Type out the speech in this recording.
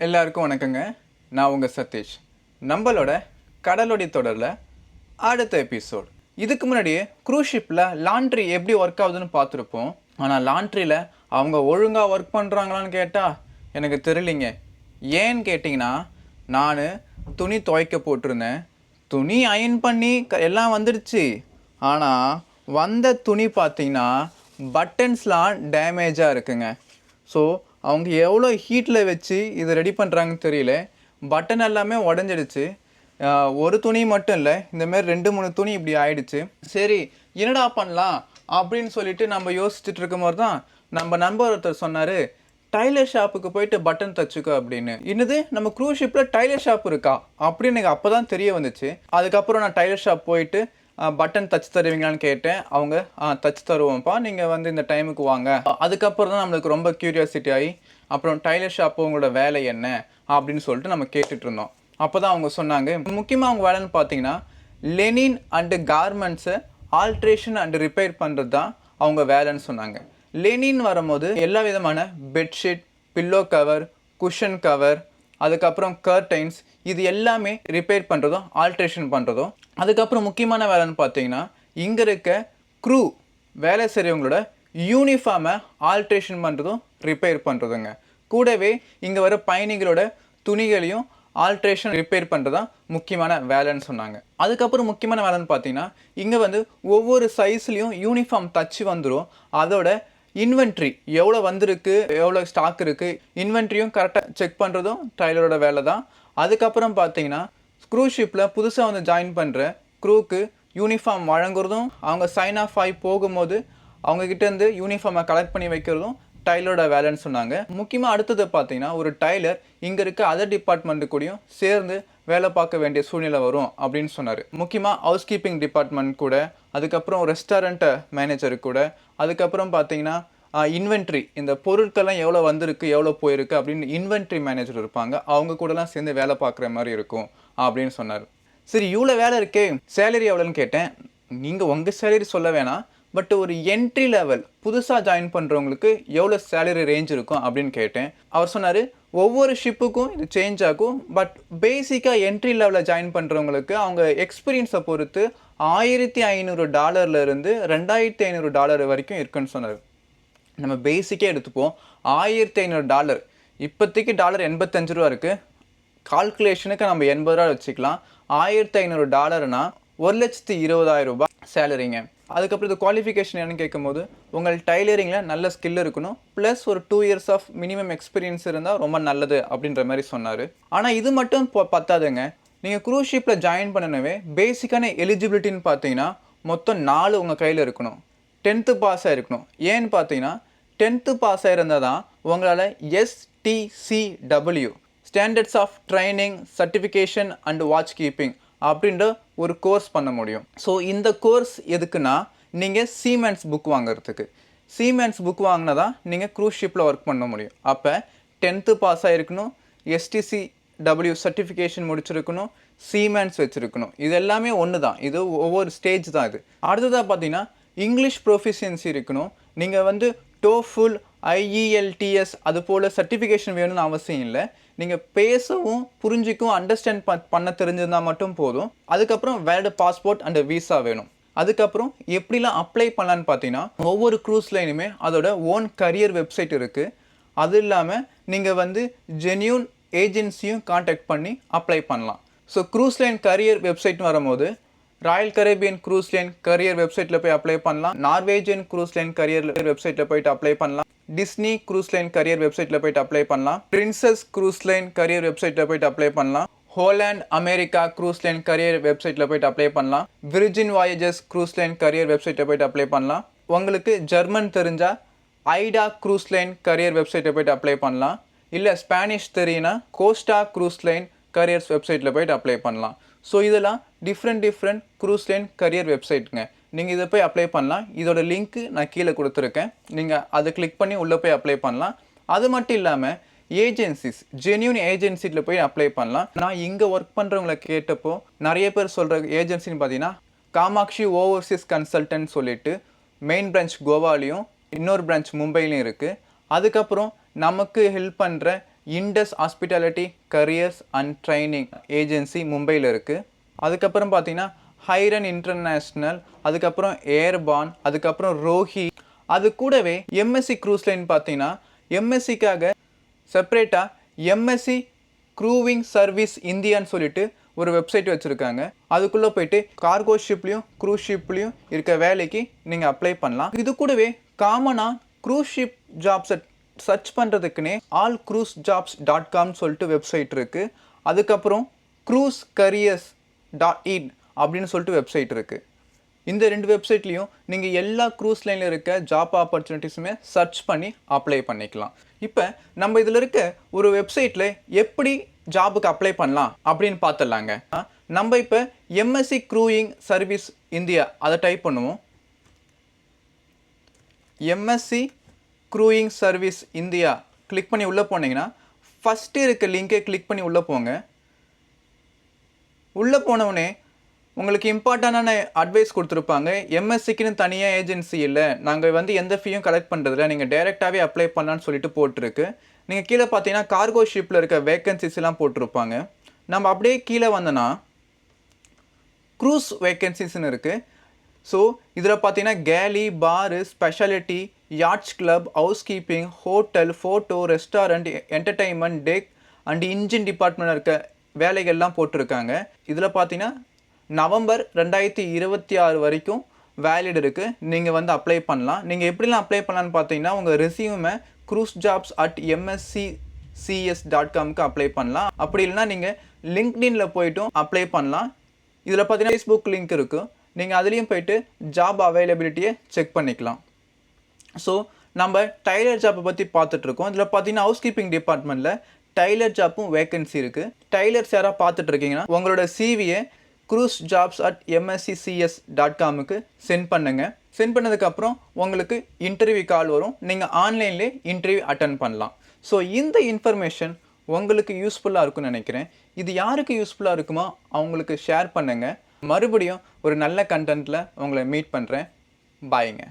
எல்லாருக்கும் வணக்கங்க. நான் உங்கள் சதீஷ். நம்மளோட கடலோடி தொடரில் அடுத்த எபிசோட். இதுக்கு முன்னாடியே க்ரூஸ் ஷிப்பில் லாண்ட்ரி எப்படி ஒர்க் ஆகுதுன்னு பார்த்துருப்போம். ஆனால் லாண்ட்ரியில் அவங்க ஒழுங்காக ஒர்க் பண்ணுறாங்களான்னு கேட்டால் எனக்கு தெரியலிங்க. ஏன்னு கேட்டிங்கன்னா, நான் துணி துவைக்க போட்டிருந்தேன், துணி அயன் பண்ணி எல்லாம் வந்துடுச்சு. ஆனால் வந்த துணி பார்த்திங்கன்னா பட்டன்ஸ்லாம் டேமேஜாக இருக்குங்க. ஸோ அவங்க எவ்வளோ ஹீட்டில் வச்சு இதை ரெடி பண்ணுறாங்கன்னு தெரியல. பட்டன் எல்லாமே உடஞ்சிடுச்சு. ஒரு துணி மட்டும் இல்லை, இந்தமாரி 2-3 துணி இப்படி ஆயிடுச்சு. சரி, என்னடா பண்ணலாம் அப்படின்னு சொல்லிட்டு நம்ம யோசிச்சுட்டு இருக்கும் போது தான் நம்ம நண்பர் ஒருத்தர் சொன்னார், டைலர் ஷாப்புக்கு போயிட்டு பட்டன் தச்சுக்கோ அப்படின்னு. இன்னது நம்ம க்ரூஸ் ஷிப்பில் டைலர் ஷாப் இருக்கா அப்படின்னு எனக்கு அப்போ தான் தெரிய வந்துச்சு. அதுக்கப்புறம் நான் டைலர் ஷாப் போயிட்டு பட்டன் தச்சு தருவீங்களான்னு கேட்டேன். அவங்க தச்சு தருவோம்ப்பா, நீங்கள் இந்த டைமுக்கு வாங்க. அதுக்கப்புறம் தான் நம்மளுக்கு ரொம்ப க்யூரியாசிட்டி ஆகி அப்புறம் டைலர் ஷாப்பு உங்களோட வேலை என்ன அப்படின்னு சொல்லிட்டு நம்ம கேட்டுட்டு இருந்தோம். அப்போ தான் அவங்க சொன்னாங்க, முக்கியமாக அவங்க வேலைன்னு பார்த்தீங்கன்னா லெனின் அண்டு கார்மெண்ட்ஸை ஆல்ட்ரேஷன் அண்டு ரிப்பேர் பண்ணுறது தான் அவங்க வேலைன்னு சொன்னாங்க. லெனின் வரும்போது எல்லா விதமான bedsheet, pillow cover, cushion cover, அதுக்கப்புறம் கர்டைன்ஸ், இது எல்லாமே ரிப்பேர் பண்ணுறதும் ஆல்ட்ரேஷன் பண்ணுறதும். அதுக்கப்புறம் முக்கியமான வேலைன்னு பார்த்தீங்கன்னா இங்கே இருக்க க்ரூ வேலை செய்கிறவங்களோட யூனிஃபார்மை ஆல்ட்ரேஷன் பண்ணுறதும் ரிப்பேர் பண்ணுறதுங்க. கூடவே இங்கே வர பயணிகளோட துணிகளையும் ஆல்ட்ரேஷன் ரிப்பேர் பண்ணுறது தான் முக்கியமான வேலைன்னு சொன்னாங்க. அதுக்கப்புறம் முக்கியமான வேலைன்னு பார்த்தீங்கன்னா இங்கே ஒவ்வொரு சைஸ்லேயும் யூனிஃபார்ம் தச்சு வந்துடும். அதோட இன்வென்ட்ரி எவ்வளோ வந்திருக்கு, எவ்வளோ ஸ்டாக் இருக்குது, இன்வென்ட்ரியும் கரெக்டாக செக் பண்ணுறதும் டைலரோட வேலை தான். அதுக்கப்புறம் பார்த்தீங்கன்னா க்ரூஸ் ஷிப்பில் புதுசாக ஜாயின் பண்ணுற க்ரூக்கு யூனிஃபார்ம் வழங்குறதும், அவங்க சைன் ஆஃப் ஆகி போகும்போது அவங்கக்கிட்டேருந்து யூனிஃபார்மை கலெக்ட் பண்ணி வைக்கிறதும் டைலரோட வேலைன்னு சொன்னாங்க. முக்கியமாக அடுத்தது பார்த்தீங்கன்னா ஒரு டைலர் இங்கே இருக்க அதர் டிபார்ட்மெண்ட்டு கூடயும் சேர்ந்து வேலை பார்க்க வேண்டிய சூழ்நிலை வரும் அப்படின்னு சொன்னார். முக்கியமாக ஹவுஸ் கீப்பிங் டிபார்ட்மெண்ட் கூட, அதுக்கப்புறம் ரெஸ்டாரண்ட்டு மேனேஜரு கூட, அதுக்கப்புறம் பார்த்தீங்கன்னா இன்வென்ட்ரி, இந்த பொருட்கள்லாம் எவ்வளோ வந்திருக்கு எவ்வளோ போயிருக்கு அப்படின்னு இன்வென்ட்ரி மேனேஜர் இருப்பாங்க, அவங்க கூடலாம் சேர்ந்து வேலை பார்க்குற மாதிரி இருக்கும் அப்படின்னு சொன்னார். சரி, இவ்வளோ வேலை இருக்கே, சேலரி எவ்வளோன்னு கேட்டேன். நீங்கள் உங்கள் சேலரி சொல்ல வேணாம், பட் ஒரு என்ட்ரி லெவல் புதுசாக ஜாயின் பண்ணுறவங்களுக்கு எவ்வளோ சேலரி ரேஞ்ச் இருக்கும் அப்படின்னு கேட்டேன். அவர் சொன்னார், ஒவ்வொரு ஷிப்புக்கும் இது சேஞ்ச் ஆகும், பட் பேசிக்காக என்ட்ரி லெவலில் ஜாயின் பண்ணுறவங்களுக்கு அவங்க எக்ஸ்பீரியன்ஸை பொறுத்து $1500 $2500 வரைக்கும் இருக்குன்னு சொன்னார். நம்ம பேசிக்கே எடுத்துப்போம், $1500. இப்போதைக்கு $85 இருக்குது, கால்குலேஷனுக்கு நம்ம $80 வச்சுக்கலாம். $1500னா $1,20,000 சேலரிங்க. அதுக்கப்புறம் இது குவாலிஃபிகேஷன் என்னன்னு கேட்கும்போது, உங்கள் டைலரிங்கில் நல்ல ஸ்கில் இருக்கணும், ப்ளஸ் ஒரு 2 years ஆஃப் மினிமம் எக்ஸ்பீரியன்ஸ் இருந்தால் ரொம்ப நல்லது அப்படின்ற மாதிரி சொன்னார். ஆனால் இது மட்டும் பத்தாதுங்க. நீங்கள் க்ரூஸ் ஷிப்பில் ஜாயின் பண்ணனவே பேசிக்கான எலிஜிபிலிட்டின்னு பார்த்தீங்கன்னா மொத்தம் 4 உங்கள் கையில் இருக்கணும். 10th pass ஆகிருக்கணும். ஏன்னு பார்த்தீங்கன்னா 10th பாஸ் ஆகிருந்தால் தான் உங்களால் STCW standards of training certification and watch keeping அப்படின்ற ஒரு கோர்ஸ் பண்ண முடியும். ஸோ இந்த கோர்ஸ் எதுக்குன்னா, நீங்கள் சீமென்ஸ் புக் வாங்குறதுக்கு. சீமென்ஸ் புக் வாங்கினா தான் நீங்கள் க்ரூஸ் ஷிப்பில் ஒர்க் பண்ண முடியும். அப்போ 10th பாஸ் ஆகிருக்கணும், STCW சர்டிஃபிகேஷன் முடிச்சிருக்கணும், சீமென்ஸ் வச்சுருக்கணும். இது எல்லாமே ஒன்று தான், இது ஒவ்வொரு ஸ்டேஜ் தான். இது அடுத்ததாக பார்த்தீங்கன்னா இங்கிலீஷ் ப்ரொஃபிஷியன்சி இருக்கணும். நீங்கள் TOEFL IELTS அது போல் சர்டிஃபிகேஷன் வேணும்னு அவசியம் இல்லை. நீங்கள் பேசவும் புரிஞ்சிக்கும் அண்டர்ஸ்டாண்ட் பண்ண தெரிஞ்சிருந்தால் மட்டும் போதும். அதுக்கப்புறம் வேலிட் பாஸ்போர்ட் அண்ட் விசா வேணும். அதுக்கப்புறம் எப்படிலாம் அப்ளை பண்ணலான்னு பார்த்தீங்கன்னா, ஒவ்வொரு க்ரூஸ் லைனுமே அதோட ஓன் கரியர் வெப்சைட் இருக்குது. அது இல்லாமல் நீங்கள் ஜென்யூன் ஏஜென்சியும் கான்டாக்ட் பண்ணி அப்ளை பண்ணலாம். ஸோ க்ரூஸ் லைன் கரியர் வெப்சைட்னு வரும்போது Royal Caribbean cruise line career வெப்சைட்டில் போய் அப்ளை பண்ணலாம், நார்வேஜியன் க்ரூஸ் லைன் கரியர் வெப்சைட்டில் போயிட்டு அப்ளை பண்ணலாம், டிஸ்னி க்ரூஸ் லைன் கரியர் வெப்சைட்டில் போயிட்டு அப்ளை பண்ணலாம், பிரின்சஸ் க்ரூஸ் லைன் கரியர் வெப்சைட்டில் போயிட்டு அப்ளை பண்ணலாம், Holland America cruise line career வெப்சைட்டில் போயிட்டு அப்ளை பண்ணலாம், Virgin voyages cruise line career வெப்சைட்டில் போயிட்டு அப்ளை பண்ணலாம். உங்களுக்கு ஜெர்மன் தெரிஞ்சால் ஐடா க்ரூஸ் லைன் கரியர் வெப்சைட்டில் போயிட்டு அப்ளை பண்ணலாம். இல்லை ஸ்பானிஷ் தெரியுன்னா கோஸ்டா க்ரூஸ் லைன் கரியர்ஸ் வெப்சைட்டில் போயிட்டு அப்ளை பண்ணலாம். ஸோ இதெல்லாம் டிஃப்ரெண்ட் க்ரூஸ் லைன் கரியர் வெப்சைட்டுங்க. நீங்கள் இதை போய் அப்ளை பண்ணலாம். இதோட லிங்க்கு நான் கீழே கொடுத்துருக்கேன், நீங்கள் அதை கிளிக் பண்ணி உள்ளே போய் அப்ளை பண்ணலாம். அது மட்டும் இல்லாமல் ஏஜென்சிஸ், ஜென்யூன் ஏஜென்சியில் போய் அப்ளை பண்ணலாம். நான் இங்கே ஒர்க் பண்ணுறவங்களை கேட்டப்போ நிறைய பேர் சொல்கிற ஏஜென்சின்னு பார்த்தீங்கன்னா காமாக்ஷி ஓவர்சீஸ் கன்சல்டன்ட் சொல்லிட்டு மெயின் பிரான்ச் கோவாலையும் இன்னொரு பிரான்ச் மும்பைலையும் இருக்குது. அதுக்கப்புறம் நமக்கு ஹெல்ப் பண்ணுற Indus hospitality careers and training agency மும்பையில் இருக்குது. அதுக்கப்புறம் பார்த்தீங்கன்னா ஹைரன் இன்டர்நேஷ்னல், அதுக்கப்புறம் ஏர்பான், அதுக்கப்புறம் ரோஹி. அது கூடவே எம்எஸ்சி க்ரூஸ் லைன் பார்த்தீங்கன்னா எம்எஸ்சிக்காக செப்பரேட்டாக எம்எஸ்சி க்ரூவிங் சர்வீஸ் இந்தியான்னு சொல்லிட்டு ஒரு வெப்சைட் வச்சுருக்காங்க. அதுக்குள்ளே போயிட்டு கார்கோ ஷிப்லேயும் க்ரூஸ் ஷிப்லேயும் இருக்க வேலைக்கு நீங்கள் அப்ளை பண்ணலாம். இது கூடவே காமனாக க்ரூஸ் ஷிப் ஜாப்ஸை சர்ச் பண்ணுறதுக்குன்னே allcruisejobs.com சொல்லிட்டு வெப்சைட் இருக்குது. அதுக்கப்புறம் cruisecareers.in அப்படின்னு சொல்லிட்டு வெப்சைட் இருக்குது. இந்த 2 வெப்சைட்லேயும் நீங்கள் எல்லா க்ரூஸ் லைனில் இருக்க ஜாப் ஆப்பர்ச்சுனிட்டிஸுமே சர்ச் பண்ணி அப்ளை பண்ணிக்கலாம். இப்போ நம்ம இதில் இருக்க ஒரு வெப்சைட்டில் எப்படி ஜாபுக்கு அப்ளை பண்ணலாம் அப்படின்னு பார்த்துடலாங்க. நம்ம இப்போ எம்எஸ்சி க்ரூயிங் சர்வீஸ் இந்தியா அதை டைப் பண்ணுவோம். எம்எஸ்சி க்ரூயிங் சர்வீஸ் இந்தியா கிளிக் பண்ணி உள்ளே போனீங்கன்னா ஃபஸ்ட்டு இருக்க லிங்கை கிளிக் பண்ணி உள்ளே போங்க. உள்ளே போனவுடனே உங்களுக்கு இம்பார்ட்டண்டான அட்வைஸ் கொடுத்துருப்பாங்க. எம்எஸ்சிக்குன்னு தனியாக ஏஜென்சி இல்லை, நாங்கள் எந்த ஃபீயும் கலெக்ட் பண்ணுறதில்ல, நீங்கள் டைரெக்டாகவே அப்ளை பண்ணலான்னு சொல்லிட்டு போட்டிருக்கு. நீங்கள் கீழே பார்த்தீங்கன்னா கார்கோ ஷிப்பில் இருக்க வேக்கன்சிஸ்லாம் போட்டிருப்பாங்க. நம்ம அப்படியே கீழே வந்தோன்னா க்ரூஸ் வேக்கன்சிஸ்ன்னு இருக்குது. ஸோ இதில் பார்த்தீங்கன்னா கேலி, பாரு, speciality, yachts club, house keeping, hotel, photo, restaurant, entertainment, tech and engine department இருக்க வேலைகள்லாம் போட்டிருக்காங்க. இதில் பார்த்தீங்கன்னா நவம்பர் 2026 வரைக்கும் வேலிட் இருக்குது. நீங்கள் அப்ளை பண்ணலாம். நீங்கள் எப்படிலாம் அப்ளை பண்ணலான்னு பார்த்தீங்கன்னா உங்கள் ரெஸ்யூமை cruisejobs@msccs.comக்கு அப்ளை பண்ணலாம். அப்படி இல்லைனா நீங்கள் லிங்க்டின்ல போய்ட்டும் அப்ளை பண்ணலாம். இதில் பார்த்தீங்கன்னா ஃபேஸ்புக் லிங்க் இருக்குது, நீங்கள் அதுலேயும் போய்ட்டு ஜாப் அவைலபிலிட்டியை செக் பண்ணிக்கலாம். ஸோ நம்ம டைலர் ஜாப்பை பற்றி பார்த்துட்ருக்கோம். இதில் பார்த்தீங்கன்னா ஹவுஸ் கீப்பிங் டிபார்ட்மெண்ட்டில் டைலர் ஜாப்பும் வேக்கன்சி இருக்குது. டைலர்ஸ் யாராக பார்த்துட்ருக்கீங்கன்னா உங்களோட சிவியை cruisejobs@msccs.comக்கு சென்ட் பண்ணுங்கள். சென்ட் பண்ணதுக்கப்புறம் உங்களுக்கு இன்டர்வியூ கால் வரும். நீங்கள் ஆன்லைன்லேயே இன்டர்வியூ அட்டன் பண்ணலாம். ஸோ இந்த இன்ஃபர்மேஷன் உங்களுக்கு யூஸ்ஃபுல்லாக இருக்கும்னு நினைக்கிறேன். இது யாருக்கு யூஸ்ஃபுல்லாக இருக்குமோ அவங்களுக்கு ஷேர் பண்ணுங்கள். மறுபடியும் ஒரு நல்ல கண்டென்ட்டில் உங்களை மீட் பண்ணுறேன். பாய்ங்க.